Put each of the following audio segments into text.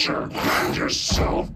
Sure, yourself.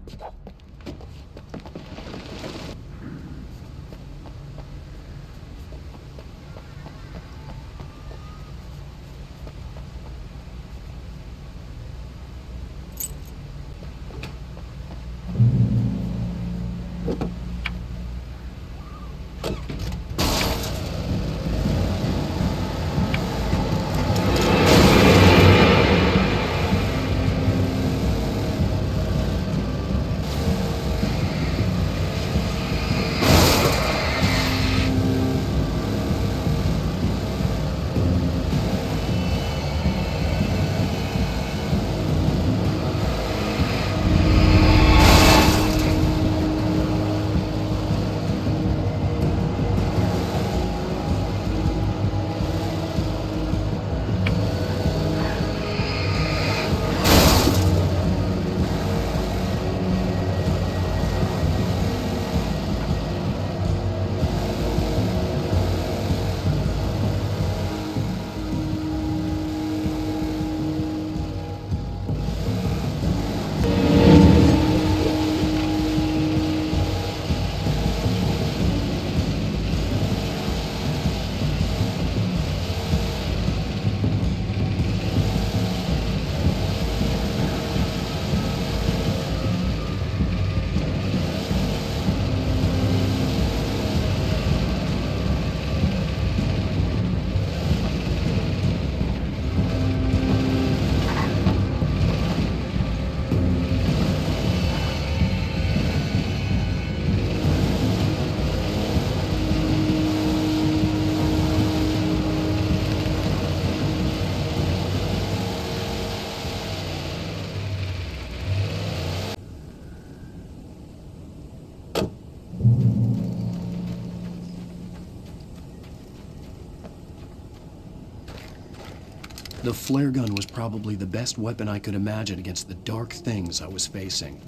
The flare gun was probably the best weapon I could imagine against the dark things I was facing.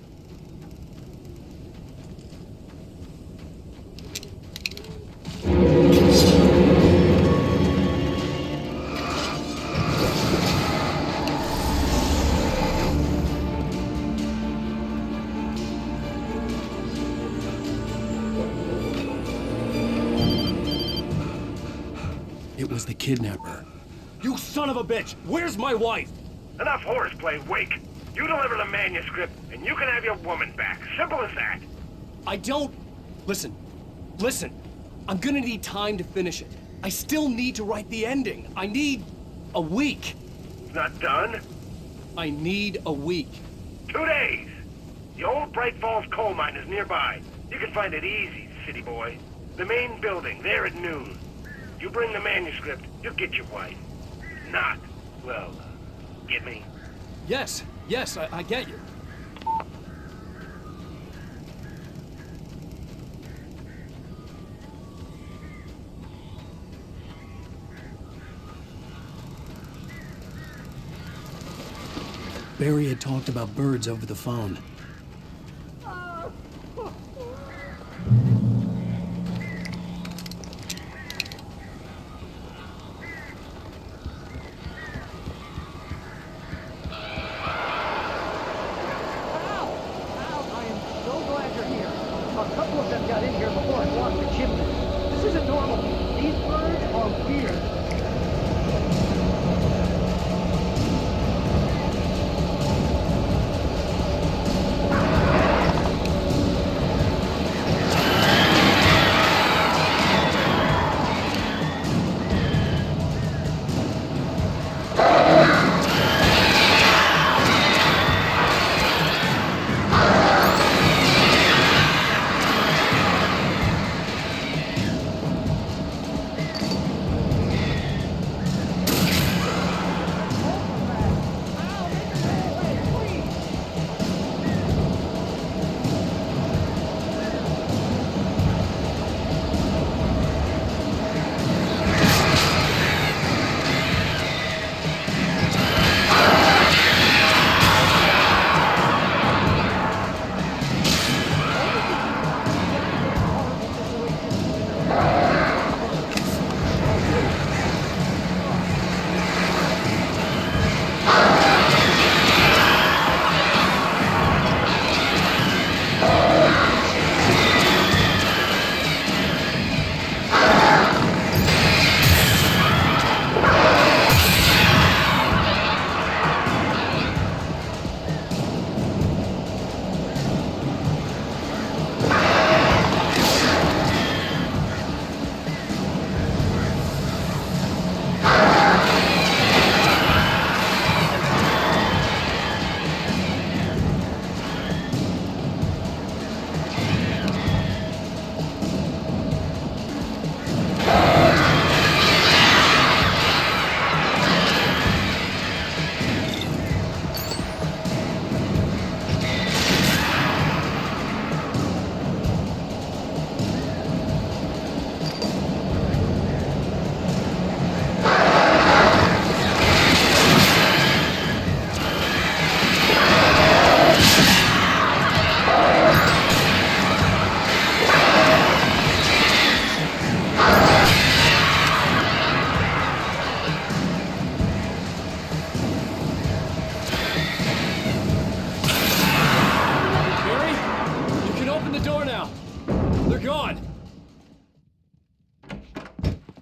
It was the kidnapper. You son of a bitch! Where's my wife? Enough horseplay, Wake. You deliver the manuscript, and you can have your woman back. Simple as that. I don't... Listen. I'm gonna need time to finish it. I still need to write the ending. I need... a week. It's not done. I need a week. 2 days. The old Bright Falls coal mine is nearby. You can find it easy, city boy. The main building, there at noon. You bring the manuscript, you'll get your wife. Not, well, get me? Yes, I get you. Barry had talked about birds over the phone.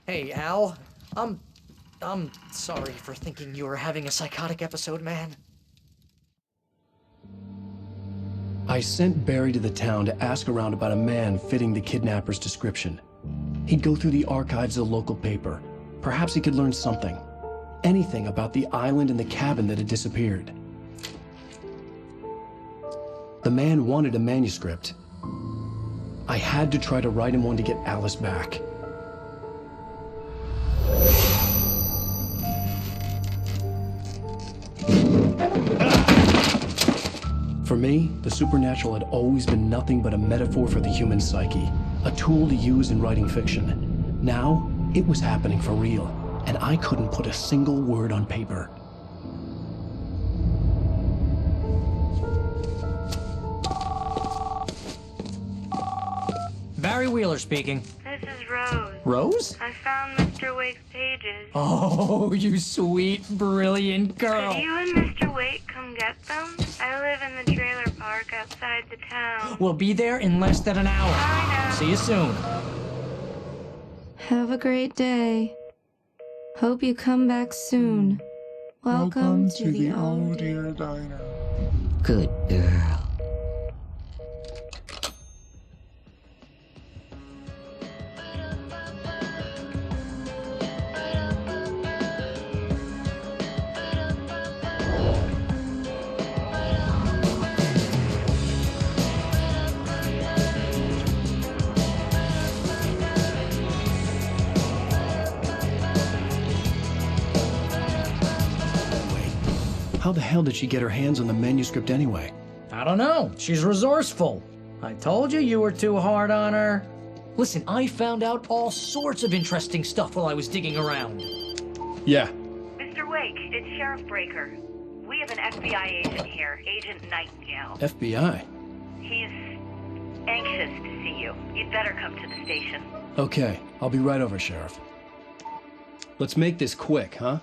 Hey, Al. I'm sorry for thinking you were having a psychotic episode, man. I sent Barry to the town to ask around about a man fitting the kidnapper's description. He'd go through the archives of the local paper. Perhaps he could learn something. Anything about the island and the cabin that had disappeared. The man wanted a manuscript. I had to try to write him one to get Alice back. For me, the supernatural had always been nothing but a metaphor for the human psyche, a tool to use in writing fiction. Now, it was happening for real, and I couldn't put a single word on paper. Barry Wheeler speaking. This is Rose. Rose? I found Mr. Wake's pages. Oh, you sweet, brilliant girl. Could you and Mr. Wake come get them? I live in the trailer park outside the town. We'll be there in less than an hour. I know. See you soon. Have a great day. Hope you come back soon. Welcome to the old dear diner. Good girl. How the hell did she get her hands on the manuscript anyway? I don't know. She's resourceful. I told you were too hard on her. Listen, I found out all sorts of interesting stuff while I was digging around. Yeah. Mr. Wake, it's Sheriff Breaker. We have an FBI agent here, Agent Nightingale. FBI? He's anxious to see you. You'd better come to the station. Okay, I'll be right over, Sheriff. Let's make this quick, huh?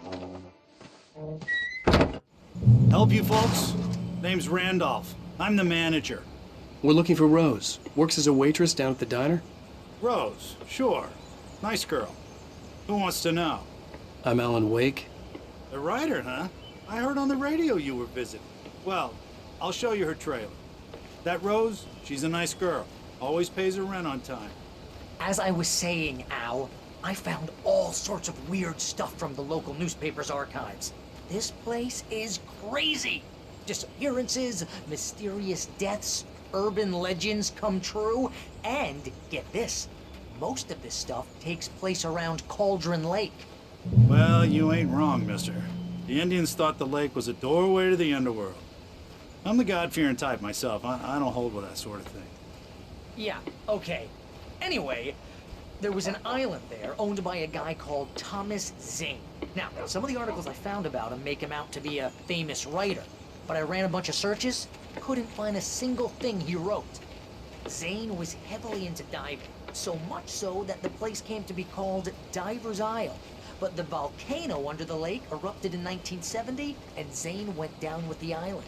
Help you folks? Name's Randolph. I'm the manager. We're looking for Rose. Works as a waitress down at the diner. Rose, sure. Nice girl. Who wants to know? I'm Alan Wake. The writer, huh? I heard on the radio you were visiting. Well, I'll show you her trailer. That Rose, she's a nice girl. Always pays her rent on time. As I was saying, Al, I found all sorts of weird stuff from the local newspaper's archives. This place is crazy. Disappearances, mysterious deaths, urban legends come true, and get this, most of this stuff takes place around Cauldron Lake. Well, you ain't wrong, mister. The Indians thought the lake was a doorway to the underworld. I'm the God-fearing type myself. I don't hold with that sort of thing. Yeah, okay. Anyway, there was an island there owned by a guy called Thomas Zane. Now, some of the articles I found about him make him out to be a famous writer, but I ran a bunch of searches, couldn't find a single thing he wrote. Zane was heavily into diving, so much so that the place came to be called Diver's Isle. But the volcano under the lake erupted in 1970, and Zane went down with the island.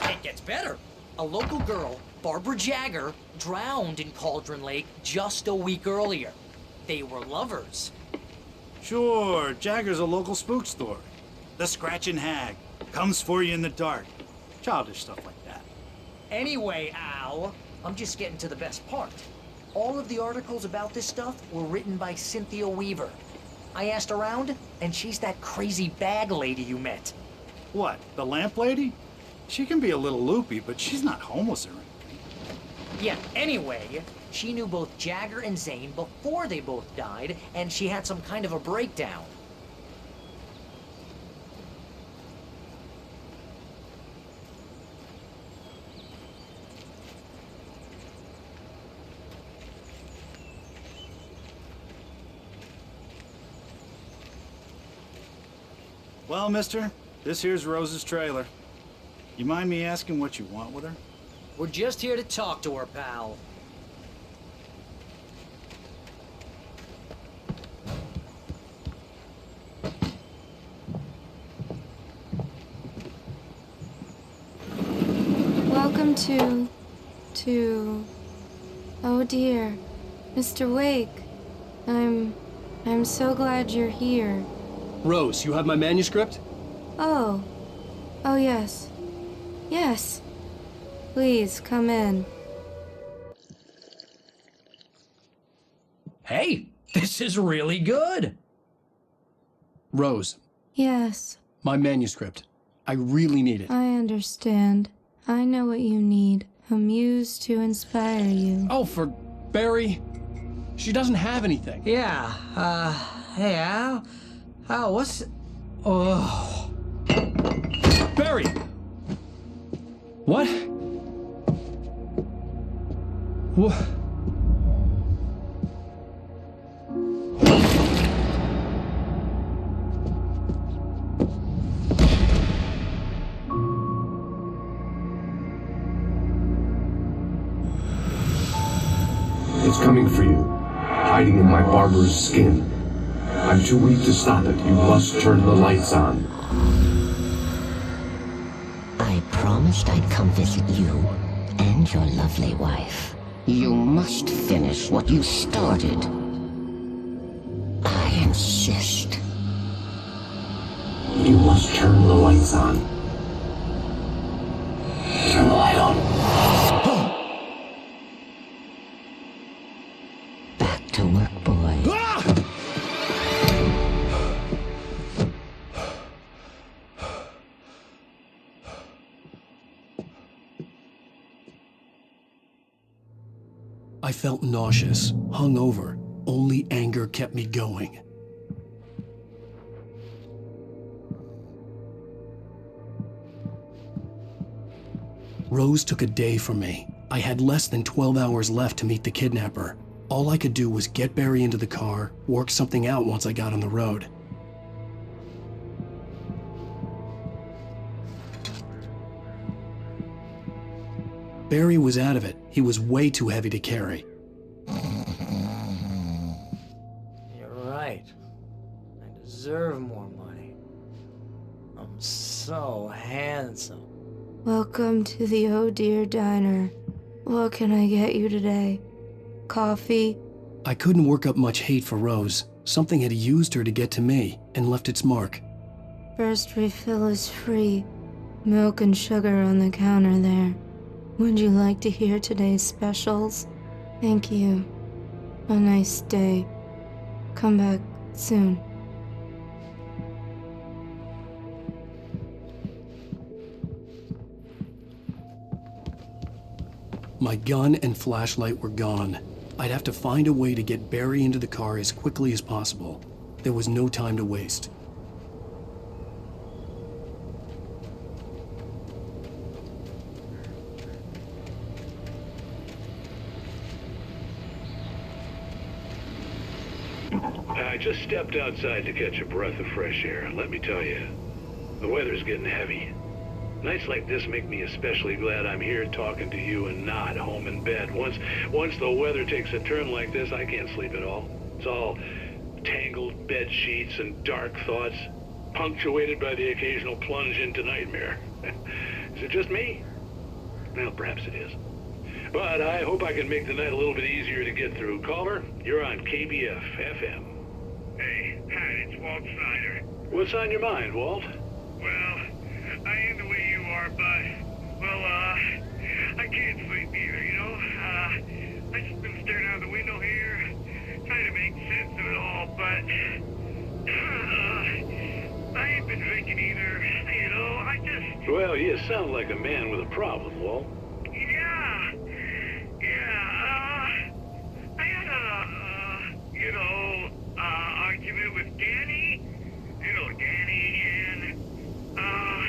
It gets better. A local girl, Barbara Jagger, drowned in Cauldron Lake just a week earlier. They were lovers. Sure, Jagger's a local spook story. The Scratching Hag comes for you in the dark. Childish stuff like that. Anyway, Al, I'm just getting to the best part. All of the articles about this stuff were written by Cynthia Weaver. I asked around, and she's that crazy bag lady you met. What, the lamp lady? She can be a little loopy, but she's not homeless or anything. Yeah, anyway, she knew both Jagger and Zane before they both died, and she had some kind of a breakdown. Well, mister, this here's Rose's trailer. You mind me asking what you want with her? We're just here to talk to her, pal. come to... Oh dear, Mr. Wake. I'm so glad you're here. Rose, you have my manuscript? Oh. Oh, yes. Yes. Please, come in. Hey, this is really good. Rose, Yes, my manuscript. I really need it. I understand. I know what you need. A muse to inspire you. Oh, for Barry. She doesn't have anything. Yeah, hey, Al, what's... Oh... Barry! What? What? It's coming for you, hiding in my barber's skin. I'm too weak to stop it. You must turn the lights on. I promised I'd come visit you and your lovely wife. You must finish what you started. I insist. You must turn the lights on. Turn the light on. Back to work, boy. I felt nauseous, hungover. Only anger kept me going. Rose took a day from me. I had less than 12 hours left to meet the kidnapper. All I could do was get Barry into the car, work something out once I got on the road. Barry was out of it. He was way too heavy to carry. You're right. I deserve more money. I'm so handsome. Welcome to the Oh Dear Diner. What can I get you today? Coffee? I couldn't work up much hate for Rose. Something had used her to get to me and left its mark. First refill is free. Milk and sugar on the counter there. Would you like to hear today's specials? Thank you. A nice day. Come back soon. My gun and flashlight were gone. I'd have to find a way to get Barry into the car as quickly as possible. There was no time to waste. I just stepped outside to catch a breath of fresh air, and let me tell you, the weather's getting heavy. Nights like this make me especially glad I'm here talking to you and not home in bed. Once the weather takes a turn like this, I can't sleep at all. It's all tangled bed sheets and dark thoughts, punctuated by the occasional plunge into nightmare. Is it just me? Well, perhaps it is. But I hope I can make the night a little bit easier to get through. Caller, you're on KBF FM. Hey, Pat, it's Walt Snyder. What's on your mind, Walt? Well, I am the way you are, but, well, I can't sleep either, you know? I just been staring out the window here, trying to make sense of it all, but, I ain't been drinking either, you know, I just... Well, you sound like a man with a problem, Walt. I had a, argument with Danny, and,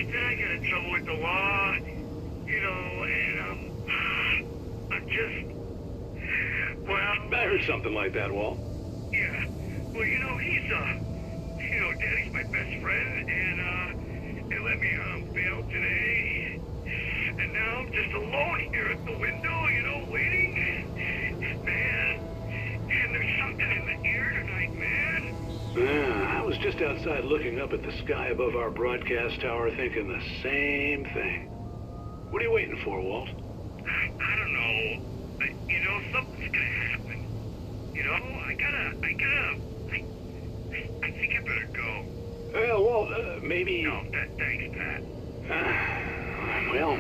then I got in trouble with the law, and, I'm just, well... I heard something like that, Walt. Yeah, well, he's, Danny's my best friend, and, they let me on bail today, and now I'm just alone here at the window, waiting, man, and there's something in the air tonight, man. I was just outside looking up at the sky above our broadcast tower thinking the same thing. What are you waiting for, Walt? Something's gonna happen. You know, I think I better go. Well, maybe... No, thanks, Pat. Well,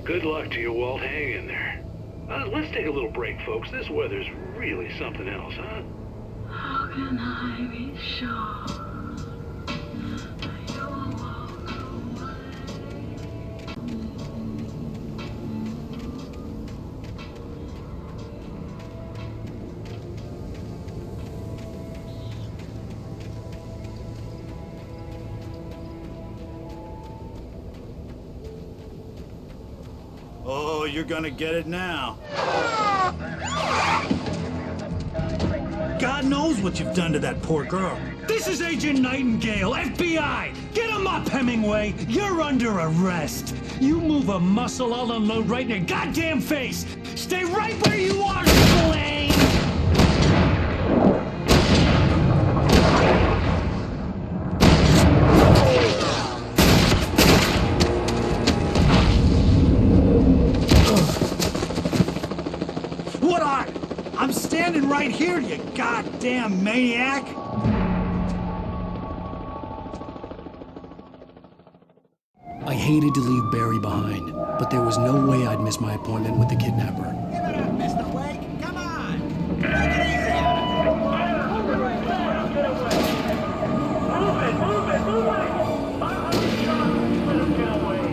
good luck to you, Walt. Hang in there. Let's take a little break, folks. This weather's really something else, huh? How can I be sure you will walk away? Oh, you're gonna get it now. God knows what you've done to that poor girl. This is Agent Nightingale, FBI! Get him up, Hemingway! You're under arrest! You move a muscle, I'll unload right in your goddamn face! Stay right where you are, Blaine! What are? I'm standing right here, you goddamn maniac! I hated to leave Barry behind, but there was no way I'd miss my appointment with the kidnapper. Give it up, Mr. Wake! Come on! Take it easy on it! Move it! I'll be shot. Let him get away.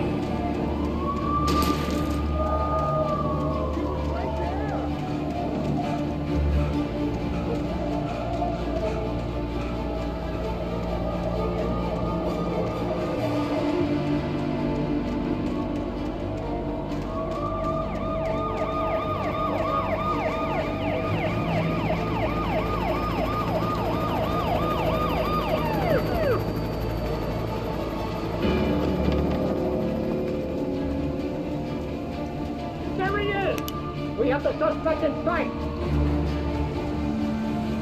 We have the suspect in sight!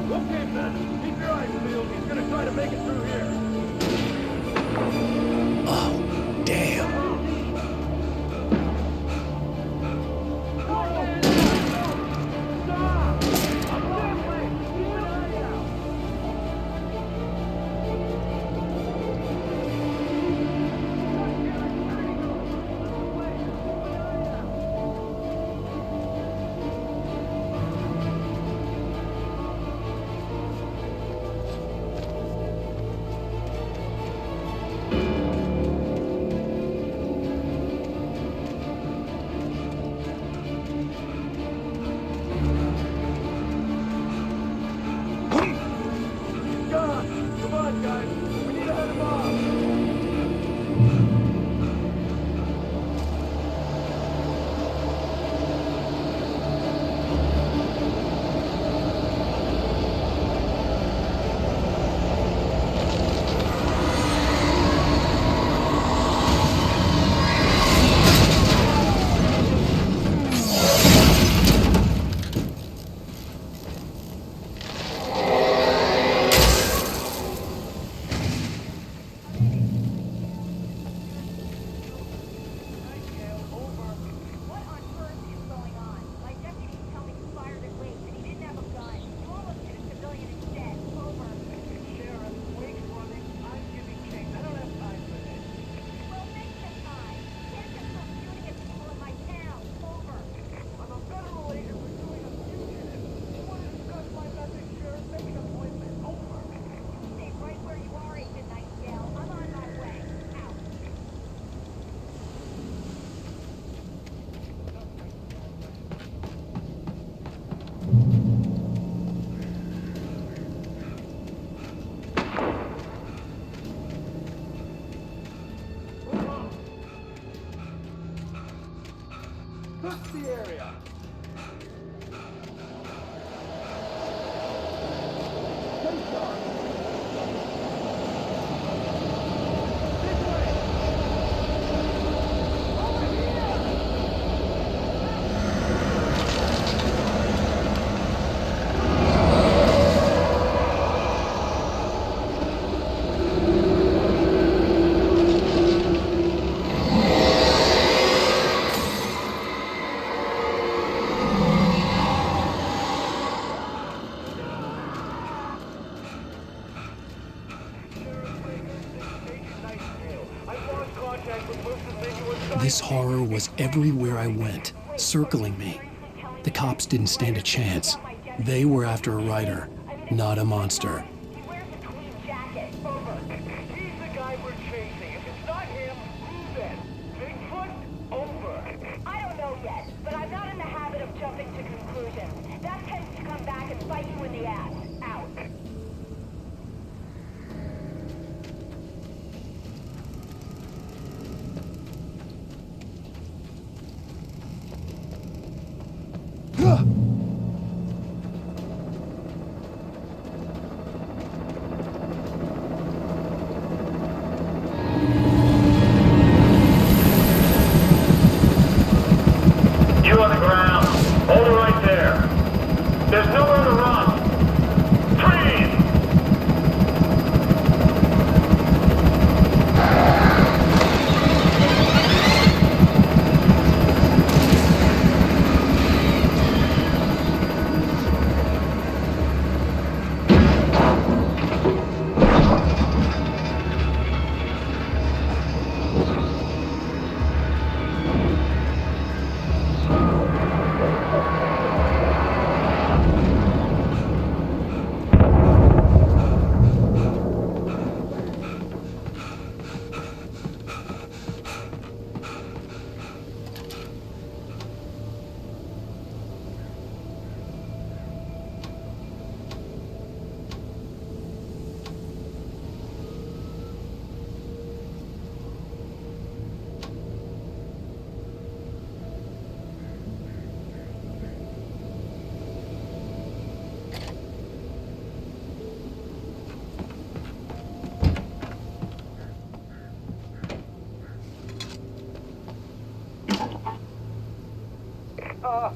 Okay, man. Keep your eyes peeled. He's gonna try to make it through here. Oh, damn. Search the area. This horror was everywhere I went, circling me. The cops didn't stand a chance. They were after a writer, not a monster.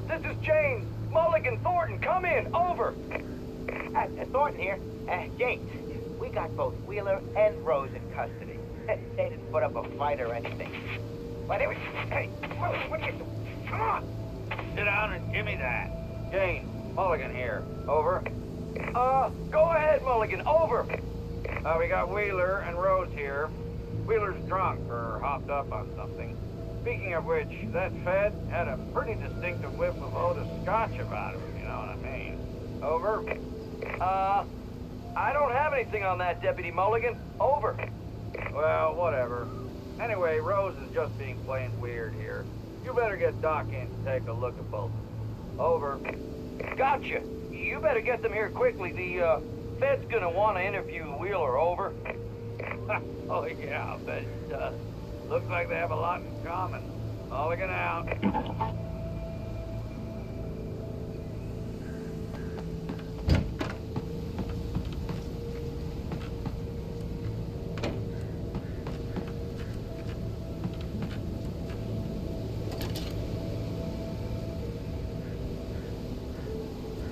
This is James. Mulligan Thornton, come in. Over. Thornton here. James, we got both Wheeler and Rose in custody. They didn't put up a fight or anything. But it was... Hey, what are you doing? Come on. Sit down and give me that. James, Mulligan here. Over. Go ahead, Mulligan. Over. We got Wheeler and Rose here. Wheeler's drunk or hopped up on something. Speaking of which, that Fed had a pretty distinctive whiff of Otis Scotch about him, if you know what I mean. Over. I don't have anything on that, Deputy Mulligan. Over. Well, whatever. Anyway, Rose is just being plain weird here. You better get Doc in to take a look at both. Over. Gotcha. You better get them here quickly. The, Fed's gonna want to interview Wheeler. Over. Oh, yeah, I'll bet it does. Looks like they have a lot in common. Mulligan out.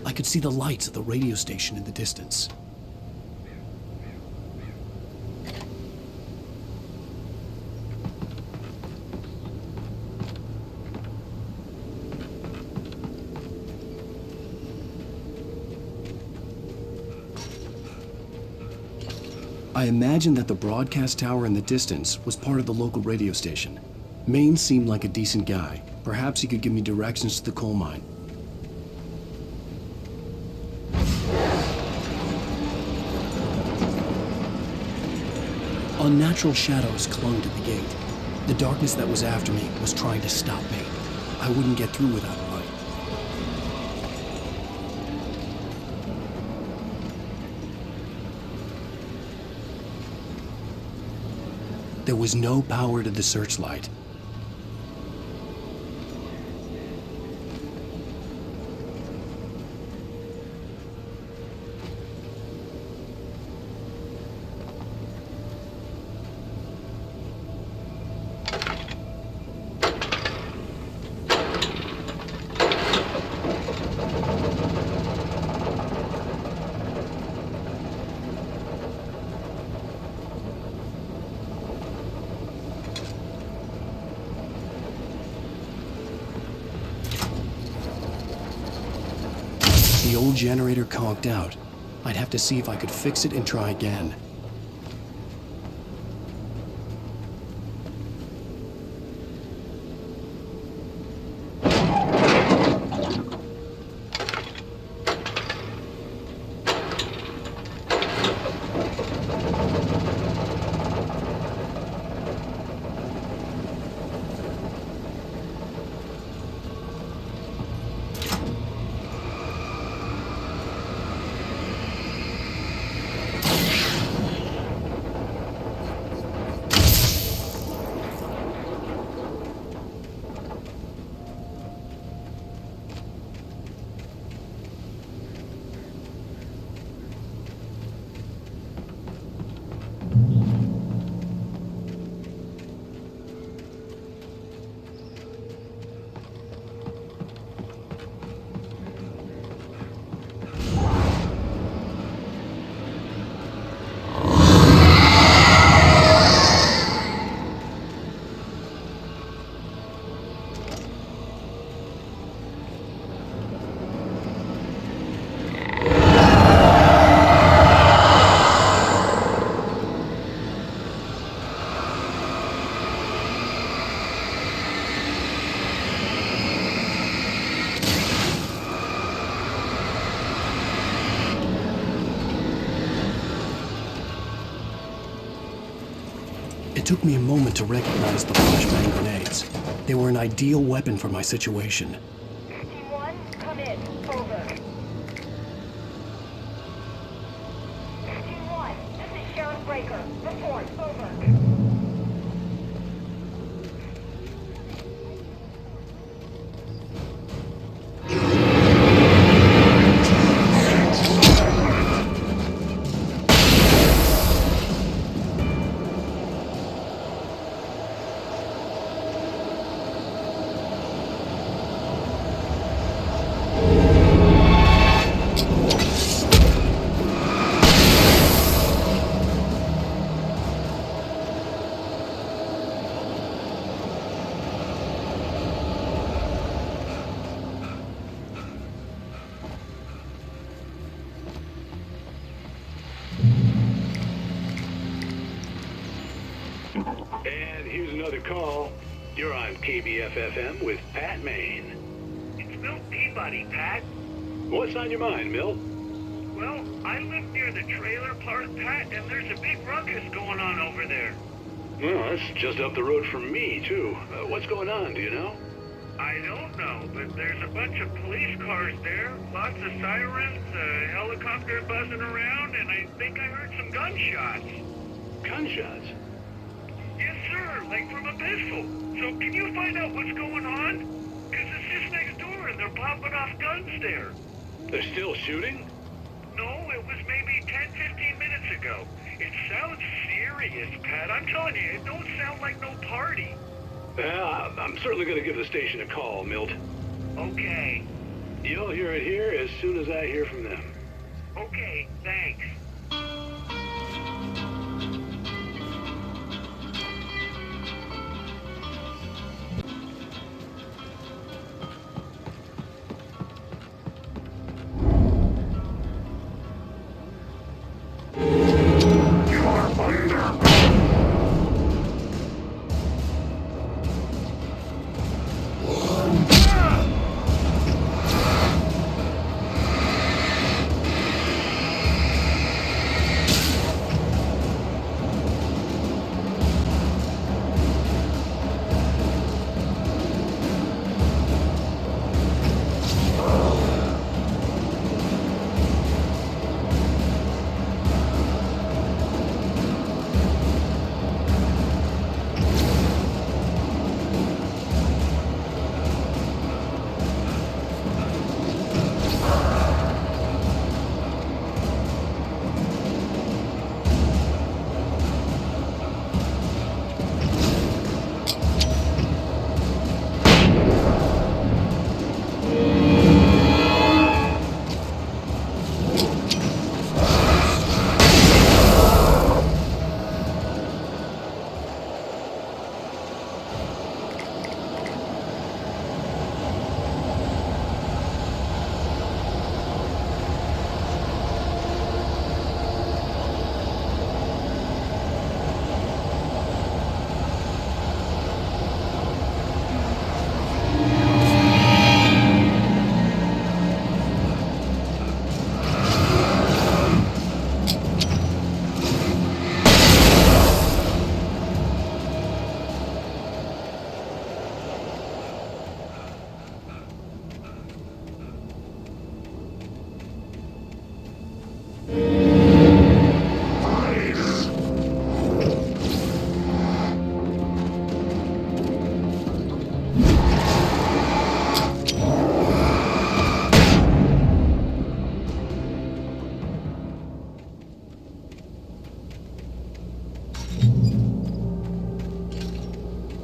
I could see the lights of the radio station in the distance. I imagined that the broadcast tower in the distance was part of the local radio station. Maine seemed like a decent guy. Perhaps he could give me directions to the coal mine. Unnatural shadows clung to the gate. The darkness that was after me was trying to stop me. I wouldn't get through without a light. There was no power to the searchlight. The old generator conked out. I'd have to see if I could fix it and try again. It took me a moment to recognize the flashbang grenades. They were an ideal weapon for my situation. Team 1, come in. Over. Team 1, this is Sheriff Breaker. Report. Over. And here's another call. You're on KBFFM with Pat Maine. It's Milt Peabody, Pat. What's on your mind, Milt? Well, I live near the trailer park, Pat, and there's a big ruckus going on over there. Well, that's just up the road from me, too. What's going on, do you know? I don't know, but there's a bunch of police cars there, lots of sirens, a helicopter buzzing around, and I think I heard some gunshots. Gunshots? Yes, sir, like from a pistol. So can you find out what's going on? Because it's just next door and they're popping off guns there. They're still shooting? No, it was maybe 10, 15 minutes ago. It sounds serious, Pat. I'm telling you, it don't sound like no party. I'm certainly going to give the station a call, Milt. Okay. You'll hear it here as soon as I hear from them. Okay, thanks.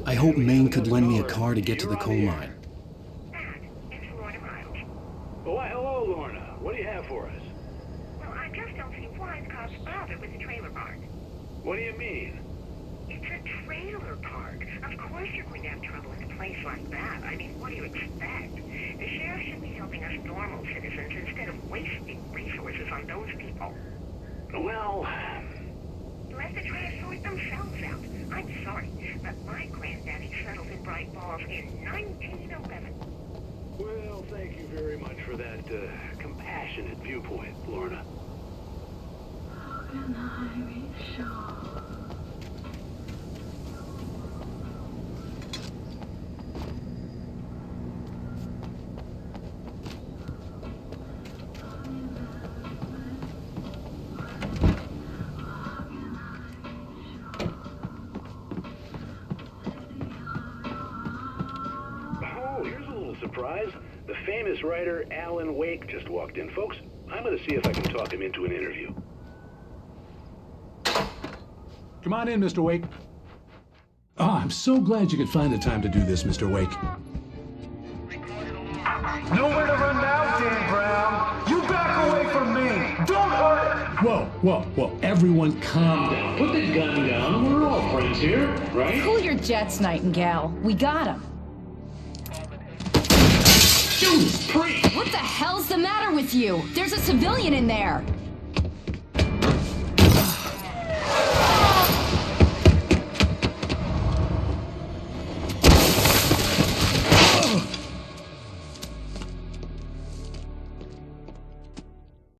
I hope Maine could lend me a car to get to the coal mine. Oh, why, hello, Lorna. What do you have for us? Well, I just don't see why the cops bother with the trailer park. What do you mean? It's a trailer park. Of course you're going to have trouble in a place like that. I mean, what do you expect? The sheriff should be helping us normal citizens instead of wasting resources on those people. Well... Let the trash sort themselves out. I'm sorry, but my granddaddy settled in Bright Falls in 1911. Well, thank you very much for that compassionate viewpoint, Lorna. How can I be sure? surprise, the famous writer Alan Wake just walked in. Folks, I'm gonna see if I can talk him into an interview. Come on in, Mr. Wake. Oh, I'm so glad you could find the time to do this, Mr. Wake. Nowhere to run now, Dan Brown. You back away from me. Don't hurt her. Whoa. Everyone calm down. Put the gun down. We're all friends here, right? Cool your jets, Nightingale. We got him. Judas Priest! What the hell's the matter with you? There's a civilian in there.